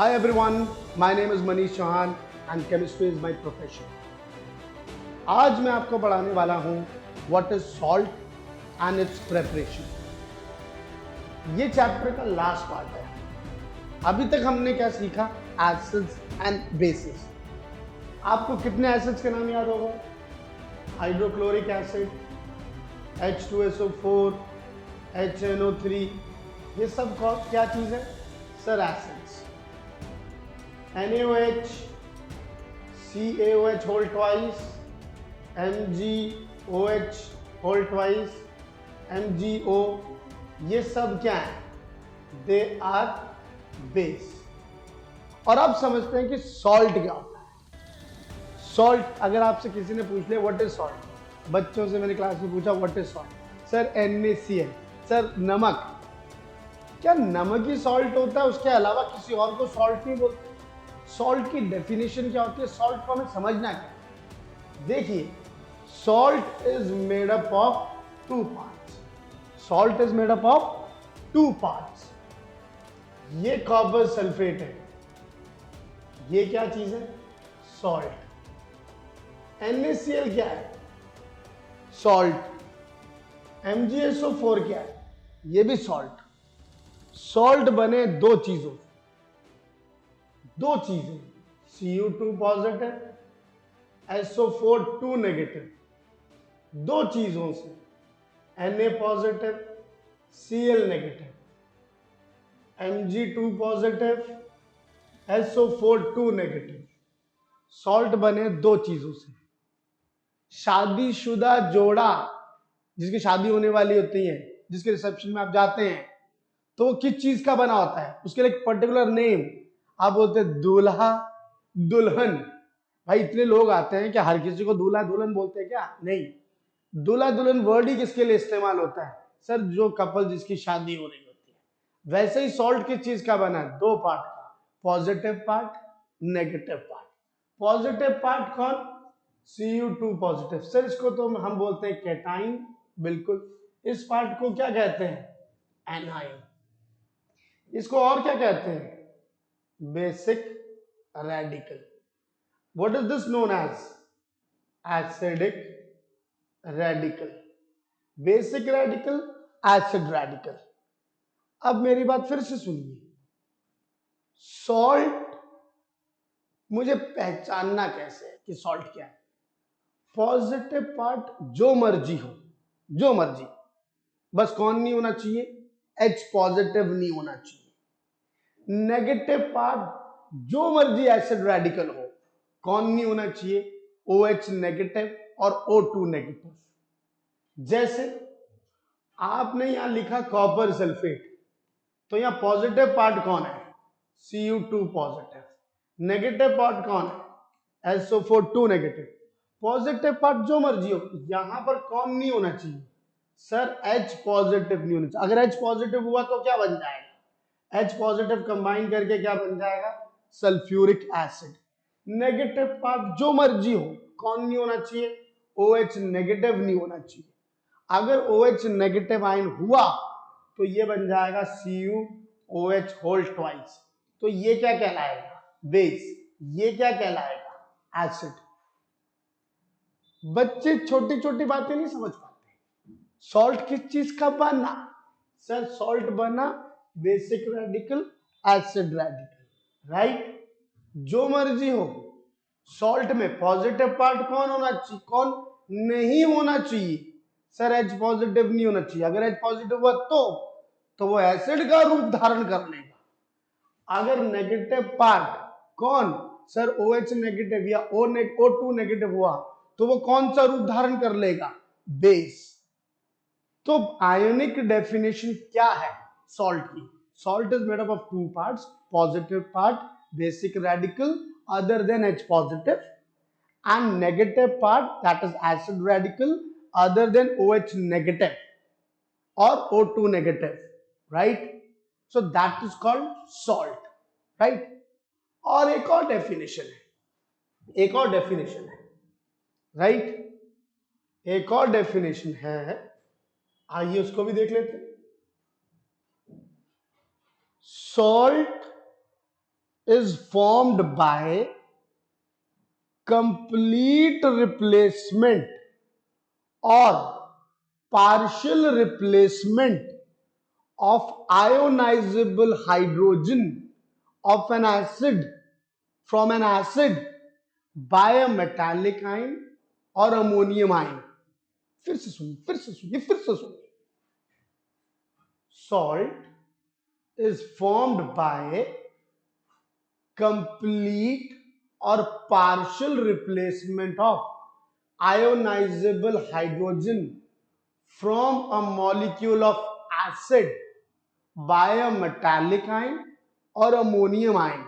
Hi everyone, my name is Manish Chauhan and chemistry is my profession. आज मैं आपको पढ़ाने वाला हूँ what is salt and its preparation. ये चैप्टर का लास्ट पार्ट है. अभी तक हमने क्या सीखा? Acids and bases. आपको कितने एसिड्स के नाम याद होगा? हाइड्रोक्लोरिक एसिड, H2SO4, HNO3, ये सब क्या चीज़ है? Sir acids. NaOH, CaOH whole twice, MgOH whole twice, MgO, ये सब क्या है? They are base. और अब समझते हैं कि सॉल्ट क्या होता है. सॉल्ट, अगर आपसे किसी ने पूछ लिया व्हाट इज सॉल्ट, बच्चों से मैंने क्लास में पूछा what is salt, sir NaCl, sir नमक. क्या नमक ही सॉल्ट होता है? उसके अलावा किसी और को सॉल्ट नहीं बोलते? सॉल्ट की डेफिनेशन क्या होती है? सॉल्ट को हमें समझना क्या? देखिए, salt is made up of two parts. Salt is made up of two parts. ये कॉपर सल्फेट है. ये क्या चीज है? सॉल्ट. NaCl क्या है? सॉल्ट. MgSO4 क्या है? ये भी सॉल्ट. सॉल्ट बने दो चीजों से. दो चीजें, Cu2 पॉजिटिव, SO4 2 नेगेटिव. दो चीजों से, Na positive, Cl negative, Mg2 positive, SO4 2 negative. Salt बने दो चीजों से. शादीशुदा जोड़ा जिसकी शादी होने वाली होती है, जिसके रिसेप्शन में आप जाते हैं, तो वो किस चीज का बना होता है? उसके लिए एक पर्टिकुलर नेम आप बोलते हैं, दूल्हा दुल्हन. भाई इतने लोग आते हैं, क्या हर किसी को दूल्हा दुल्हन बोलते हैं क्या? नहीं. दूल्हा दुल्हन वर्ड ही किसके लिए इस्तेमाल होता है? सर जो कपल जिसकी शादी हो रही होती है. वैसे ही सॉल्ट किस चीज का बना है? दो पार्ट का, positive part, negative part. Positive part कौन? Cu2 positive. सर इसको तो हम बोलते हैं कैटाइन. बिल्कुल. इस पार्ट को क्या कहते हैं? एनाइन. इसको और क्या कहते हैं? Basic radical. What is this known as? Acidic radical. Basic radical, acid radical. अब मेरी बात फिर से सुनिए. सॉल्ट मुझे पहचानना कैसे है कि सॉल्ट क्या है? पॉजिटिव पार्ट जो मर्जी हो, जो मर्जी, बस कौन नहीं होना चाहिए? H पॉजिटिव नहीं होना चाहिए. नेगेटिव पार्ट जो मर्जी एसिड रेडिकल हो, कौन नहीं होना चाहिए? OH नेगेटिव और O2 नेगेटिव. जैसे आपने यहां लिखा कॉपर सल्फेट, तो यहां पॉजिटिव पार्ट कौन है? Cu2 positive. नेगेटिव पार्ट कौन है? SO4 2 negative. पॉजिटिव पार्ट जो मर्जी हो, यहां पर कौन नहीं होना चाहिए? सर H पॉजिटिव नहीं होना चाहिए. अगर H पॉजिटिव हुआ तो क्या बन जाएगा? H पॉजिटिव कंबाइन करके क्या बन जाएगा? Sulphuric acid. नेगेटिव पार्ट जो मर्जी हो, कौन नहीं होना चाहिए? OH नेगेटिव नहीं होना चाहिए. अगर OH नेगेटिव आयन हुआ तो ये बन जाएगा CuOH होल ट्वाइस. तो ये क्या कहलाएगा? बेस. ये क्या कहलाएगा? एसिड. बच्चे छोटी छोटी बातें नहीं समझ पाते. सॉल्ट किस चीज का बना? सर सॉल्ट बना basic radical, acid radical. Right. जो मर्जी हो, सॉल्ट में पॉजिटिव पार्ट कौन होना चाहिए, कौन नहीं होना चाहिए? सर H पॉजिटिव नहीं होना चाहिए. अगर H पॉजिटिव हुआ तो वो एसिड का रूप धारण कर लेगा. अगर नेगेटिव पार्ट कौन? सर OH नेगेटिव या O2 नेगेटिव हुआ तो वो कौन सा रूप धारण कर लेगा? बेस. तो आयोनिक डेफिनेशन क्या है सॉल्ट की? Salt is made up of two parts. Positive part basic radical other than H positive, and negative part that is acid radical other than OH negative or O2 negative, right? So that is called salt, right? और एक और definition है, एक और definition है, right? एक और definition है, आइए उसको भी देख लेते हैं. Salt is formed by complete replacement or partial replacement of ionizable hydrogen of an acid from an acid by a metallic ion or ammonium ion. फिर से सुनिए salt is formed by complete or partial replacement of ionizable hydrogen from a molecule of acid by a metallic ion or ammonium ion.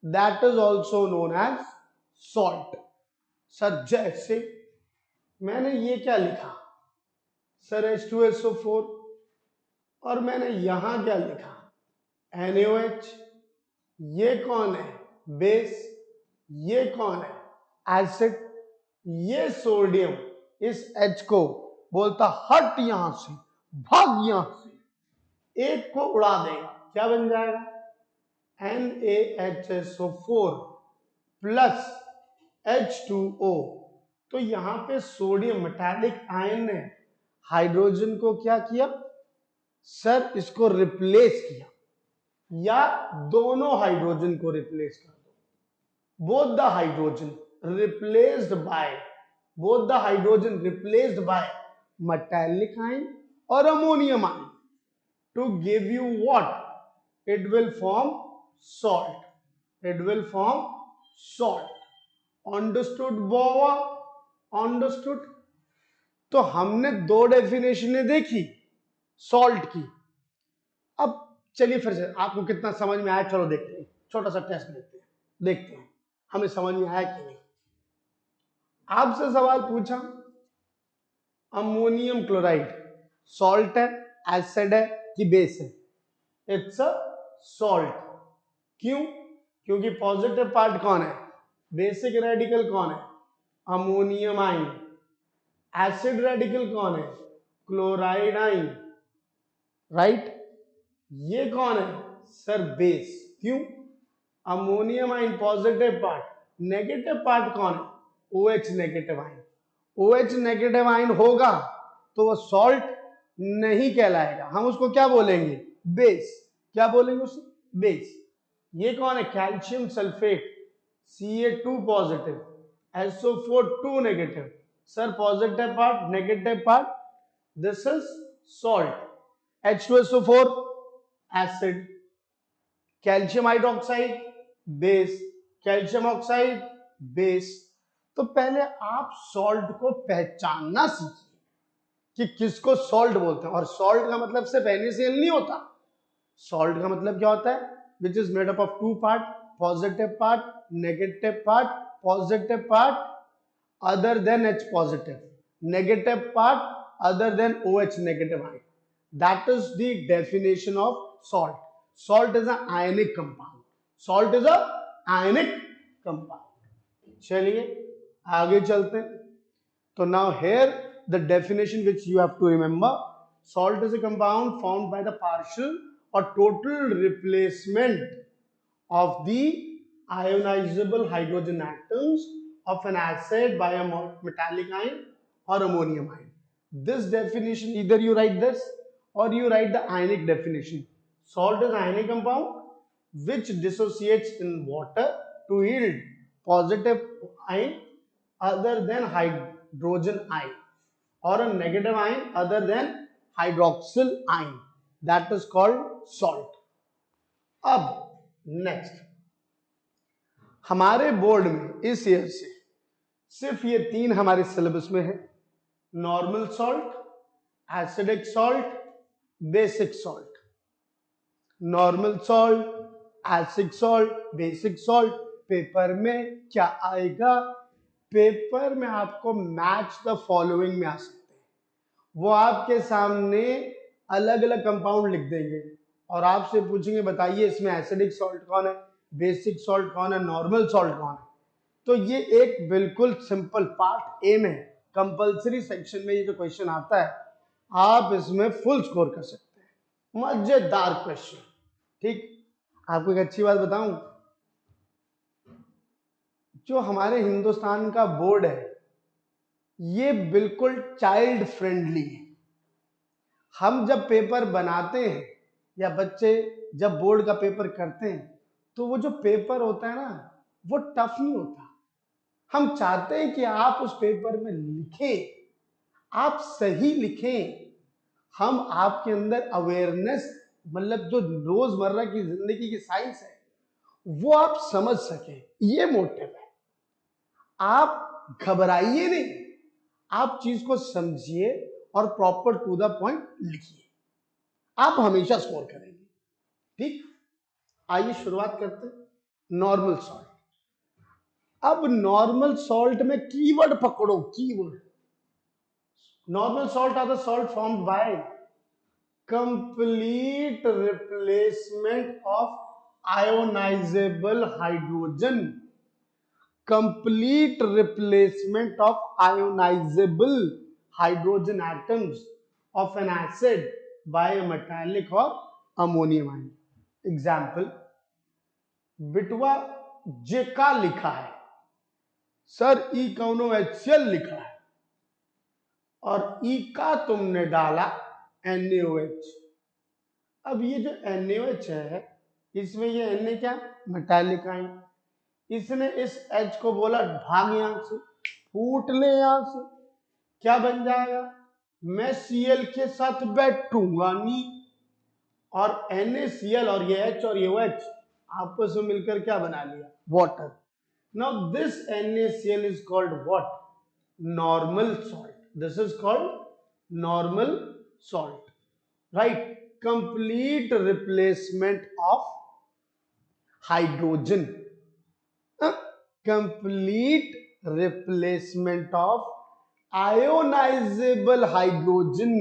That is also known as salt. Sir जैसे मैंने ये क्या लिखा sir H2SO4 और मैंने यहां क्या लिखा NaOH. ये कौन है बेस, ये कौन है एसिड. ये सोडियम इस H को बोलता हट यहां से, भाग यहां से, एक को उड़ा देगा, क्या बन जाएगा NaHSO4 प्लस H2O. तो यहां पे सोडियम मेटालिक आयन ने हाइड्रोजन को क्या किया सर, इसको रिप्लेस किया, या दोनों हाइड्रोजन को रिप्लेस कर दो. Both the hydrogen replaced by metallic ion or ammonium ion to give you what? It will form salt. Understood Baba? Understood. तो हमने दो डेफिनेशनें देखी सॉल्ट की. अब चलिए फिर से आपको कितना समझ में आया, चलो देखते हैं, छोटा सा टेस्ट देखते हैं हमें समझ में आया कि नहीं. आपसे सवाल पूछा अमोनियम क्लोराइड सॉल्ट है, एसिड है कि बेस है? It's a salt. क्यों? क्योंकि पॉजिटिव पार्ट कौन है, बेसिक रेडिकल कौन है, अमोनियम आयन. एसिड रेडिकल कौन है, क्लोराइड आयन. राइट. ये कौन है सर, बेस. क्यों? Ammonium ion positive part, negative part कौन है, OH negative ion. OH negative ion होगा तो वो सॉल्ट नहीं कहलाएगा, हम उसको क्या बोलेंगे, बेस. क्या बोलेंगे उसे, बेस. ये कौन है, calcium sulphate Ca2 positive, SO4 2 negative. Sir positive part, negative part, this is salt. H2SO4 acid, calcium hydroxide base, calcium oxide base. तो पहले आप सॉल्ट को पहचानना सीखिए कि किसको सॉल्ट बोलते हैं. और सॉल्ट का मतलब सिर्फ NaCl नहीं होता. सॉल्ट का मतलब क्या होता है, which is made up of two part, positive part, negative part, positive part other than H positive, negative part other than OH negative ion. That is the definition of salt. Salt is an ionic compound. Salt is a ionic compound. चलिए आगे चलते हैं. तो now here the definition which you have to remember, salt is a compound formed by the partial or total replacement of the ionizable hydrogen atoms of an acid by a metallic ion or ammonium ion. This definition, either you write this or you write the ionic definition. Salt is an ionic compound which dissociates in water to yield positive ion other than hydrogen ion or a negative ion other than hydroxyl ion. That is called salt. अब next, हमारे board में इस year से सिर्फ ये तीन हमारे syllabus में है, normal salt, acidic salt, basic salt. Normal salt, acidic salt, basic salt. Paper में क्या आएगा, पेपर में आपको मैच द फॉलोइंग में आ सकते हैं. वो आपके सामने अलग अलग कंपाउंड लिख देंगे और आपसे पूछेंगे बताइए इसमें एसिडिक सॉल्ट कौन है, बेसिक सॉल्ट कौन है, नॉर्मल सॉल्ट कौन है. तो ये एक बिल्कुल सिंपल पार्ट ए में कंपलसरी सेक्शन में ये जो क्वेश्चन आता है आप इसमें फुल स्कोर कर सकते हैं. मजेदार क्वेश्चन. ठीक, आपको एक अच्छी बात बताऊं, जो हमारे हिंदुस्तान का बोर्ड है ये बिल्कुल चाइल्ड फ्रेंडली है। हम जब पेपर बनाते हैं या बच्चे जब बोर्ड का पेपर करते हैं तो वो जो पेपर होता है ना वो टफ नहीं होता। हम चाहते हैं कि आप उस पेपर में लिखें, आप सही लिखें, हम आपके अंदर अवेयरनेस मतलब जो रोजमर्रा की जिंदगी की साइंस है वो आप समझ सके, ये मोटिव है। आप घबराइए नहीं, आप चीज को समझिए और प्रॉपर टू द पॉइंट लिखिए, आप हमेशा स्कोर करेंगे। ठीक, आइए शुरुआत करते हैं। Normal salt. अब नॉर्मल सॉल्ट में कीवर्ड पकड़ो, keyword. Normal salt are the salt formed by complete replacement of ionizable hydrogen, complete replacement of ionizable hydrogen atoms of an acid by a metallic or ammonium ion. Example, बिटवा जेका लिखा है sir, ई कौनो HCl लिखा है और ई का तुमने डाला NaOH। अब ये जो NaOH है इसमें ये Na क्या, मेटालिक आयन, इसने इस H को बोला भाग यहां से, फूट ले यहां से, क्या बन जाएगा, मैं Cl के साथ बैठूंगा नहीं, और NaCl और ये H और ये OH आपस में मिलकर क्या बना लिया, water. Now this NaCl is called what, normal salt. This is called normal salt, right? Complete replacement of hydrogen, complete replacement of ionizable hydrogen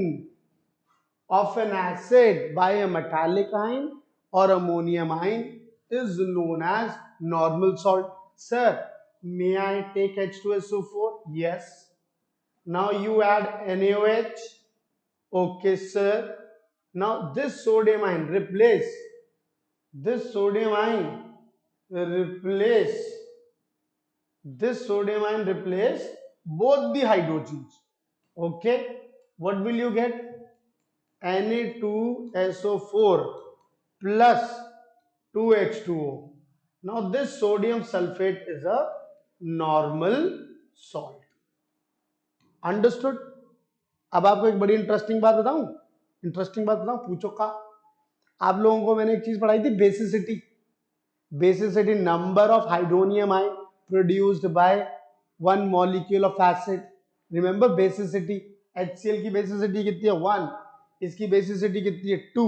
of an acid by a metallic ion or ammonium ion is known as normal salt. Sir, may I take H2SO4? Yes. Now you add NaOH. Okay, sir. Now this sodium ion replace this sodium ion replace this sodium ion replace both the hydrogens. Okay, what will you get? Na2SO4 plus 2H2O. Now this sodium sulfate is a normal salt. Understood? अब आपको एक बड़ी interesting बात बताऊं, पूछो का। आप लोगों को मैंने एक चीज पढ़ाई थी, basicity. Basicity, number of hydronium ion produced by one molecule of acid. Remember basicity, HCl की बेसिसिटी कितनी है 1, इसकी बेसिसिटी कितनी है 2।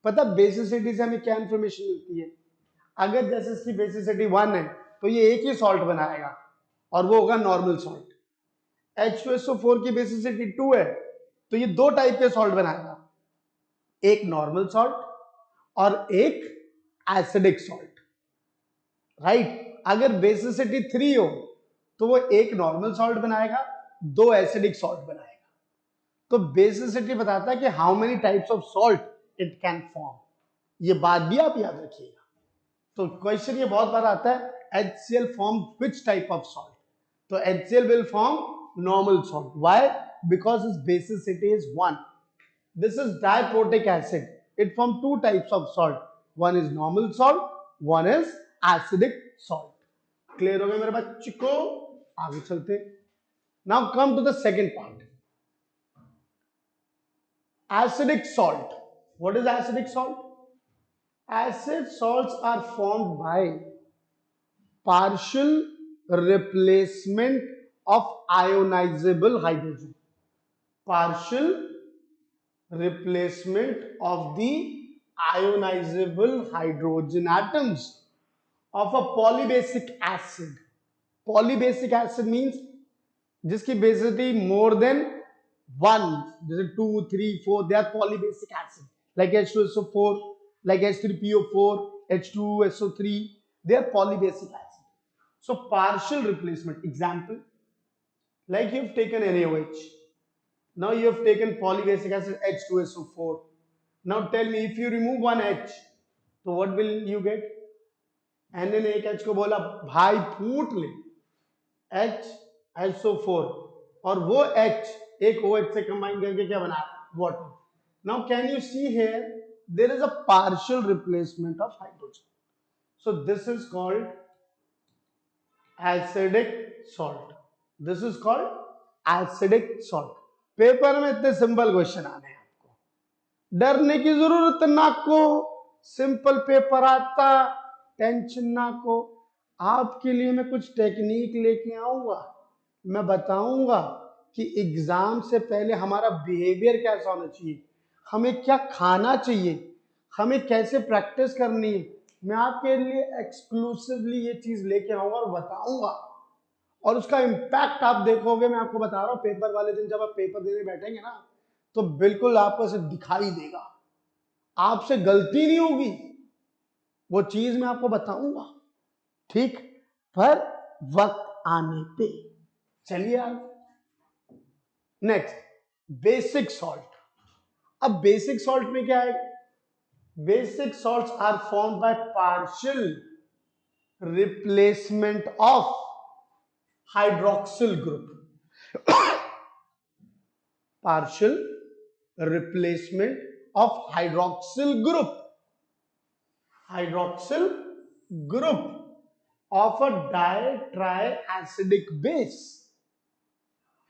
पता बेसिसिटी से हमें क्या इंफॉर्मेशन मिलती है, अगर जैसे इसकी बेसिसिटी 1 है तो ये एक ही सॉल्ट बनाएगा और वो होगा नॉर्मल सॉल्ट। H2SO4 की बेसिसिटी 2 है तो ये दो टाइप के सॉल्ट बनाएगा, एक नॉर्मल सॉल्ट और एक एसिडिक सॉल्ट, राइट? अगर बेसिसिटी 3 हो तो वो एक नॉर्मल सॉल्ट बनाएगा, दो एसिडिक सॉल्ट बनाएगा। तो बेसिसिटी बताता है कि how many types of salt it can form, ये बात भी आप याद रखिएगा। तो क्वेश्चन ये बहुत बार आता है, HCl form which type of salt? तो HCl will form normal salt. Why? Because its basicity is 1. This is diprotic acid. It forms two types of salt. One is normal salt, one is acidic salt. Clear हो गया मेरे बच्चों? आगे चलते। Now come to the second part. Acidic salt. What is acidic salt? Acid salts are formed by partial replacement of ionizable hydrogen. Partial replacement of the ionizable hydrogen atoms of a polybasic acid. Polybasic acid means जिसकी basicity more than 1, जैसे 2, 3, 4, they are polybasic acid like H2SO4, like H3PO4, H2SO3, they are polybasic acid. So partial replacement, example, like you've taken NaOH, now you have taken polybasic acid H2SO4. Now tell me, if you remove one H, so what will you get? एन ने एक H को बोला भाई फूट ले, HSO4, और वो H एक OH से कंबाइन करके क्या बना water. Now can you see here there is a partial replacement of hydrogen. So this is called acidic salt. This is called acidic salt. Paper में इतने सिंपल क्वेश्चन आने हैं, आपको डरने की जरूरत ना को, सिंपल पेपर आता, टेंशन ना को. आपके लिए मैं कुछ टेक्निक लेके आऊंगा, मैं बताऊंगा कि एग्जाम से पहले हमारा बिहेवियर कैसा होना चाहिए, हमें क्या खाना चाहिए, हमें कैसे प्रैक्टिस करनी है. मैं आपके लिए एक्सक्लूसिवली ये चीज लेके आऊंगा और बताऊंगा, और उसका इम्पैक्ट आप देखोगे. मैं आपको बता रहा हूं, पेपर वाले दिन जब आप पेपर देने बैठेंगे ना, तो बिल्कुल आपको ऐसे दिखाई देगा, आपसे गलती नहीं होगी, वो चीज मैं आपको बताऊंगा, ठीक, पर वक्त आने पे. चलिए आप नेक्स्ट, बेसिक सॉल्ट. अब बेसिक सॉल्ट में क्या है? Basic salts are formed by partial replacement of hydroxyl group. partial replacement of hydroxyl group of a ditriacidic base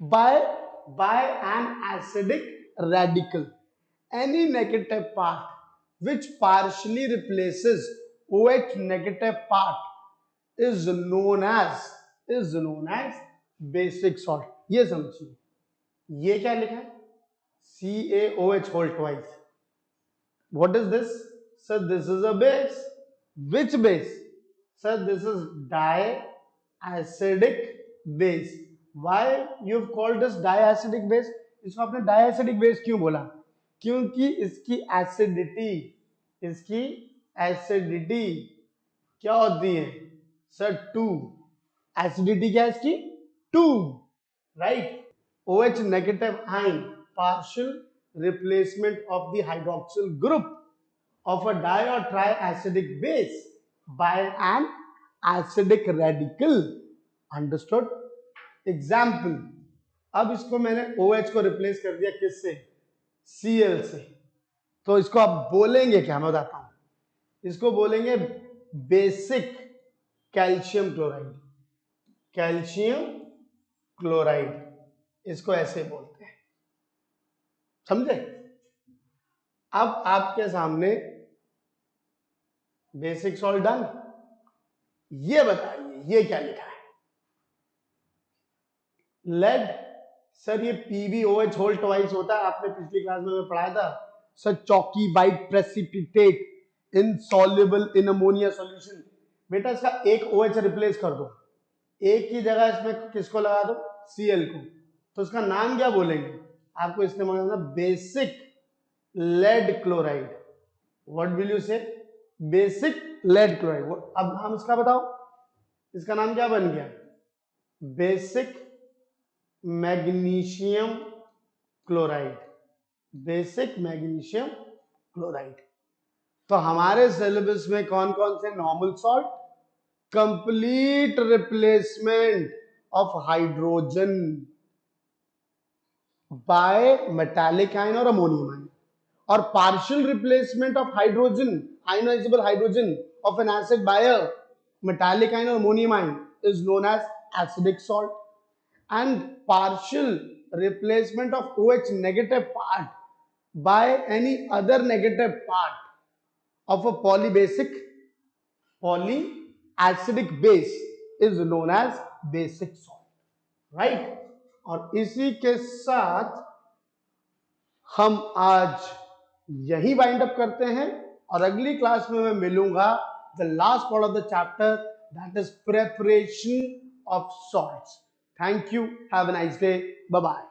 by an acidic radical. Any negative part which partially replaces OH negative part is known as basic salt. ये समझिए, ये क्या लिखा है? CaOH whole twice. What is this? Sir, this is a base. Which base? Sir, this is diacidic base. Why you've called this diacidic base? इसको आपने diacidic base क्यों बोला? क्योंकि इसकी एसिडिटी क्या होती है? सर 2. एसिडिटी क्या है इसकी? 2, right. OH negative ion, partial replacement of the hydroxyl group of a di or triacidic base by an acidic radical. Understood? Example, अब इसको मैंने OH को रिप्लेस कर दिया किससे? Cl से. तो इसको आप बोलेंगे क्या? मैं बताता हूं. इसको बोलेंगे basic calcium chloride. Calcium chloride, इसको ऐसे बोलते हैं. समझे? अब आपके सामने बेसिक सॉल्ट डन. ये बताइए ये क्या लिखा है? लेड. सर ये PbOH होल ट्वाइस होता है, आपने पिछली क्लास में पढ़ाया था. Sir chalky white precipitate insoluble in ammonia solution. बेटा इसका एक OH रिप्लेस कर दो, एक की जगह इसमें किसको लगा दो? Cl को. तो इसका नाम क्या बोलेंगे? आपको इसने बोलना basic lead chloride. What will you say? Basic lead chloride. अब नाम इसका बताओ, इसका नाम क्या बन गया? Basic magnesium chloride. Basic magnesium chloride. तो हमारे सिलेबस में कौन कौन से normal salt? Complete replacement of hydrogen by metallic ion और अमोनियम आयन, और partial replacement of hydrogen, ionizable hydrogen of an acid by a metallic ion or ammonium ion is known as acidic salt, and partial replacement of OH negative part by any other negative part of a polyacidic base is known as basic salt, right? और इसी के साथ हम आज यही wind up करते हैं, और अगली क्लास में मैं मिलूंगा the last part of the chapter, that is preparation of salts. Thank you, have a nice day, bye bye.